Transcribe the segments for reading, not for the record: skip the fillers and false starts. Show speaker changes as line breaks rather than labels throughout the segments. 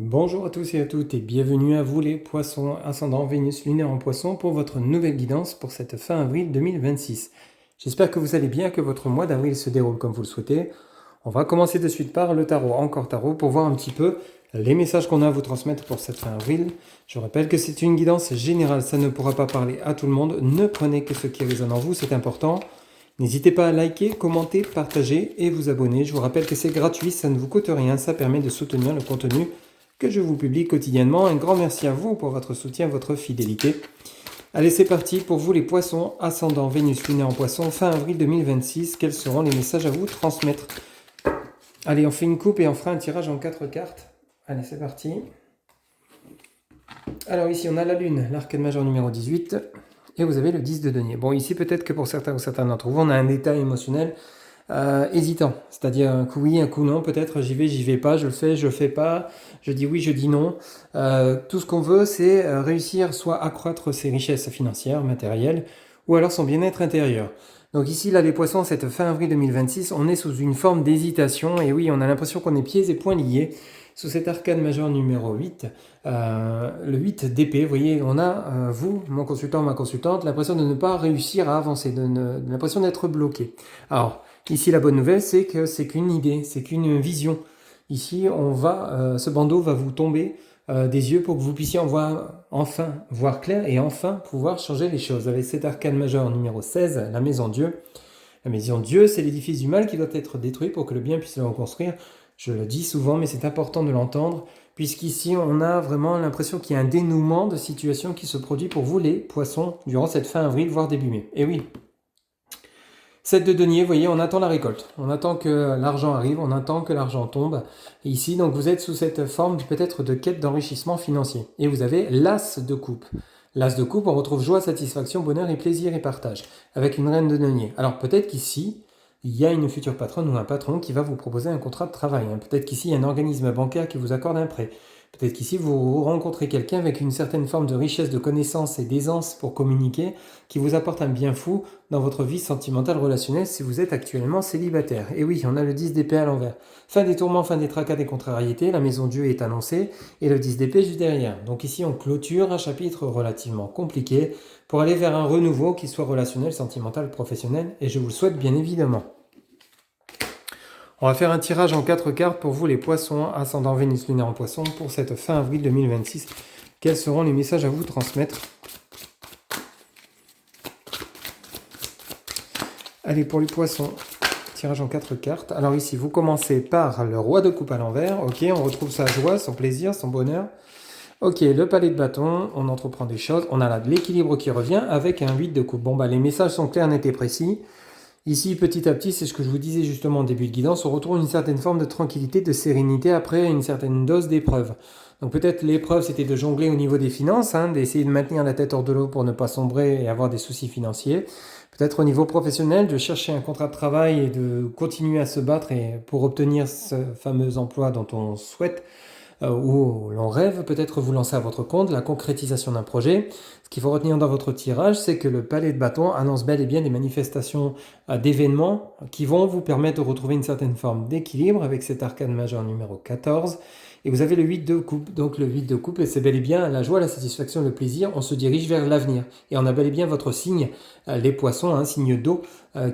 Bonjour à tous et à toutes et bienvenue à vous les poissons ascendant Vénus lunaire en poisson pour votre nouvelle guidance pour cette fin avril 2026. J'espère que vous allez bien, que votre mois d'avril se déroule comme vous le souhaitez. On va commencer de suite par le tarot, encore tarot, pour voir un petit peu les messages qu'on a à vous transmettre pour cette fin avril. Je rappelle que c'est une guidance générale, ça ne pourra pas parler à tout le monde. Ne prenez que ce qui résonne en vous, c'est important. N'hésitez pas à liker, commenter, partager et vous abonner. Je vous rappelle que c'est gratuit, ça ne vous coûte rien, ça permet de soutenir le contenu que je vous publie quotidiennement. Un grand merci à vous pour votre soutien, votre fidélité. Allez, c'est parti pour vous les poissons, ascendant Vénus lunaire en poisson, fin avril 2026. Quels seront les messages à vous transmettre? Allez, on fait une coupe et on fera un tirage en 4 cartes. Allez, c'est parti. Alors ici, on a la lune, l'arcane majeur numéro 18, et vous avez le 10 de denier. Bon, ici, peut-être que pour certains ou certains d'entre vous, on a un état émotionnel hésitant, c'est-à-dire un coup oui, un coup non, peut-être j'y vais pas, je le fais pas, je dis oui, je dis non. Tout ce qu'on veut, c'est réussir soit accroître ses richesses financières, matérielles, ou alors son bien-être intérieur. Donc ici, là, les poissons, cette fin avril 2026, on est sous une forme d'hésitation, et oui, on a l'impression qu'on est pieds et poings liés, sous cet arcane majeur numéro 8, le 8 d'épée, vous voyez, on a, vous, mon consultant, ma consultante, l'impression de ne pas réussir à avancer, l'impression d'être bloqué. Alors, ici, la bonne nouvelle, c'est que c'est qu'une idée, c'est qu'une vision. Ici, ce bandeau va vous tomber des yeux pour que vous puissiez enfin voir clair et enfin pouvoir changer les choses. Avec cet arcane majeur numéro 16, la maison Dieu. La maison Dieu, c'est l'édifice du mal qui doit être détruit pour que le bien puisse le reconstruire. Je le dis souvent, mais c'est important de l'entendre, puisqu'ici, on a vraiment l'impression qu'il y a un dénouement de situation qui se produit pour vous, les poissons, durant cette fin avril, voire début mai. Et oui, 7 de denier, vous voyez, on attend la récolte. On attend que l'argent arrive, on attend que l'argent tombe. Et ici, donc, vous êtes sous cette forme peut-être de quête d'enrichissement financier. Et vous avez l'as de coupe. L'as de coupe, on retrouve joie, satisfaction, bonheur et plaisir et partage, avec une reine de denier. Alors peut-être qu'ici, il y a une future patronne ou un patron qui va vous proposer un contrat de travail. Peut-être qu'ici, il y a un organisme bancaire qui vous accorde un prêt. Peut-être qu'ici, vous rencontrez quelqu'un avec une certaine forme de richesse, de connaissances et d'aisance pour communiquer, qui vous apporte un bien fou dans votre vie sentimentale relationnelle si vous êtes actuellement célibataire. Et oui, on a le 10 d'épée à l'envers. Fin des tourments, fin des tracas, des contrariétés, la maison Dieu est annoncée, et le 10 d'épée juste derrière. Donc ici, on clôture un chapitre relativement compliqué pour aller vers un renouveau qui soit relationnel, sentimental, professionnel, et je vous le souhaite bien évidemment. On va faire un tirage en 4 cartes pour vous les poissons, ascendant Vénus lunaire en poisson, pour cette fin avril 2026. Quels seront les messages à vous transmettre? Allez, pour les poissons, tirage en 4 cartes. Alors ici, vous commencez par le roi de coupe à l'envers. Ok, on retrouve sa joie, son plaisir, son bonheur. Ok, le palais de bâton, on entreprend des choses. On a là de l'équilibre qui revient avec un 8 de coupe. Bon, bah les messages sont clairs, nets et précis. Ici, petit à petit, c'est ce que je vous disais justement en début de guidance, on retrouve une certaine forme de tranquillité, de sérénité après une certaine dose d'épreuve. Donc peut-être l'épreuve, c'était de jongler au niveau des finances, d'essayer de maintenir la tête hors de l'eau pour ne pas sombrer et avoir des soucis financiers. Peut-être au niveau professionnel, de chercher un contrat de travail et de continuer à se battre pour obtenir ce fameux emploi dont on souhaite où l'on rêve peut-être vous lancer à votre compte, la concrétisation d'un projet. Ce qu'il faut retenir dans votre tirage, c'est que le palais de bâton annonce bel et bien des manifestations d'événements qui vont vous permettre de retrouver une certaine forme d'équilibre avec cet arcane majeur numéro 14. Et vous avez le 8 de coupe. Donc le 8 de coupe, et c'est bel et bien la joie, la satisfaction, le plaisir. On se dirige vers l'avenir. Et on a bel et bien votre signe, les poissons, un signe d'eau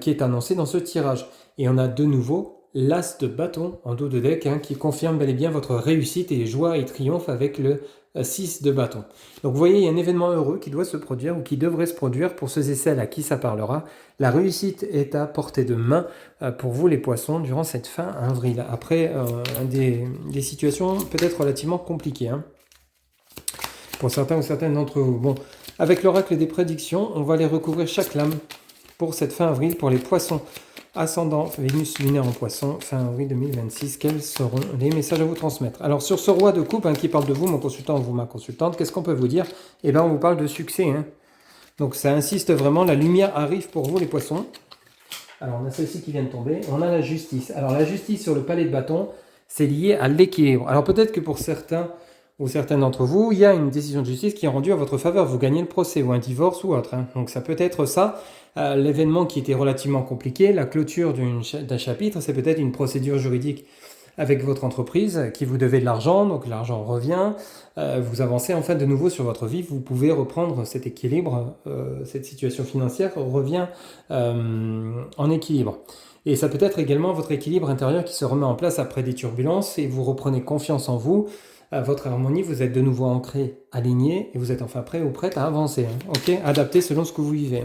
qui est annoncé dans ce tirage. Et on a de nouveau l'as de bâton en dos de deck qui confirme bel et bien votre réussite et joie et triomphe avec le 6 de bâton. Donc vous voyez, il y a un événement heureux qui doit se produire ou qui devrait se produire pour ceux et celles à qui ça parlera. La réussite est à portée de main pour vous les poissons durant cette fin avril. Après des situations peut-être relativement compliquées pour certains ou certaines d'entre vous. Bon, avec l'oracle des prédictions, on va les recouvrir chaque lame pour cette fin avril pour les poissons. Ascendant Vénus lunaire en poisson, fin avril 2026, quels seront les messages à vous transmettre? Alors sur ce roi de coupe qui parle de vous, mon consultant ou vous, ma consultante, qu'est-ce qu'on peut vous dire? Eh bien on vous parle de succès. Donc ça insiste vraiment, la lumière arrive pour vous les poissons. Alors on a celle-ci qui vient de tomber, on a la justice. Alors la justice sur le palais de bâton, c'est lié à l'équilibre. Alors peut-être que pour certains ou certains d'entre vous, il y a une décision de justice qui est rendue à votre faveur. Vous gagnez le procès ou un divorce ou autre. Donc ça peut être ça. L'événement qui était relativement compliqué, la clôture d'un chapitre, c'est peut-être une procédure juridique avec votre entreprise, qui vous devez de l'argent, donc l'argent revient, vous avancez en fait de nouveau sur votre vie, vous pouvez reprendre cet équilibre, cette situation financière revient en équilibre. Et ça peut être également votre équilibre intérieur qui se remet en place après des turbulences et vous reprenez confiance en vous, votre harmonie, vous êtes de nouveau ancré, aligné et vous êtes enfin prêt ou prête à avancer. Ok, adapté selon ce que vous vivez.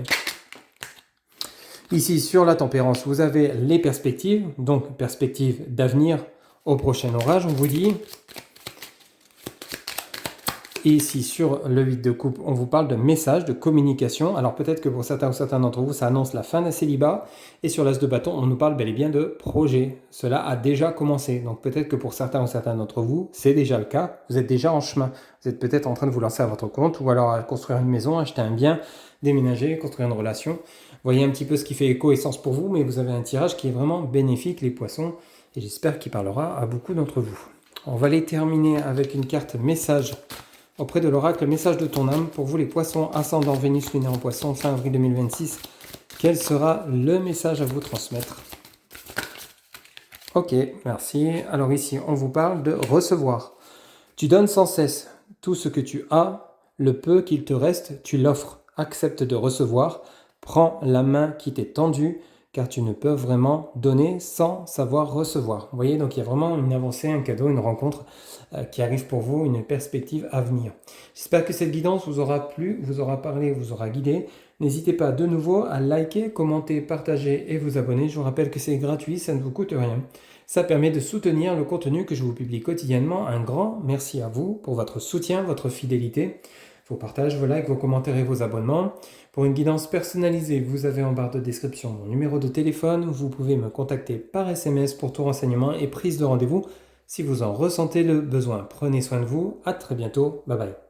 Ici, sur la tempérance, vous avez les perspectives, donc perspectives d'avenir au prochain orage, on vous dit. Et ici, sur le 8 de coupe, on vous parle de message, de communication. Alors peut-être que pour certains ou certains d'entre vous, ça annonce la fin d'un célibat. Et sur l'as de bâton, on nous parle bel et bien de projet. Cela a déjà commencé. Donc peut-être que pour certains ou certains d'entre vous, c'est déjà le cas. Vous êtes déjà en chemin. Vous êtes peut-être en train de vous lancer à votre compte ou alors à construire une maison, acheter un bien, déménager, construire une relation. Voyez un petit peu ce qui fait écho et sens pour vous, mais vous avez un tirage qui est vraiment bénéfique, les poissons. Et j'espère qu'il parlera à beaucoup d'entre vous. On va les terminer avec une carte message auprès de l'oracle, message de ton âme. Pour vous les poissons, ascendant Vénus lunaire en poisson, fin avril 2026. Quel sera le message à vous transmettre? Ok, merci. Alors ici, on vous parle de recevoir. Tu donnes sans cesse tout ce que tu as, le peu qu'il te reste, tu l'offres. Accepte de recevoir. Prends la main qui t'est tendue, car tu ne peux vraiment donner sans savoir recevoir. Vous voyez, donc il y a vraiment une avancée, un cadeau, une rencontre qui arrive pour vous, une perspective à venir. J'espère que cette guidance vous aura plu, vous aura parlé, vous aura guidé. N'hésitez pas de nouveau à liker, commenter, partager et vous abonner. Je vous rappelle que c'est gratuit, ça ne vous coûte rien. Ça permet de soutenir le contenu que je vous publie quotidiennement. Un grand merci à vous pour votre soutien, votre fidélité, vos partages, vos likes, vos commentaires et vos abonnements. Pour une guidance personnalisée, vous avez en barre de description mon numéro de téléphone. Vous pouvez me contacter par SMS pour tout renseignement et prise de rendez-vous si vous en ressentez le besoin. Prenez soin de vous. À très bientôt. Bye bye.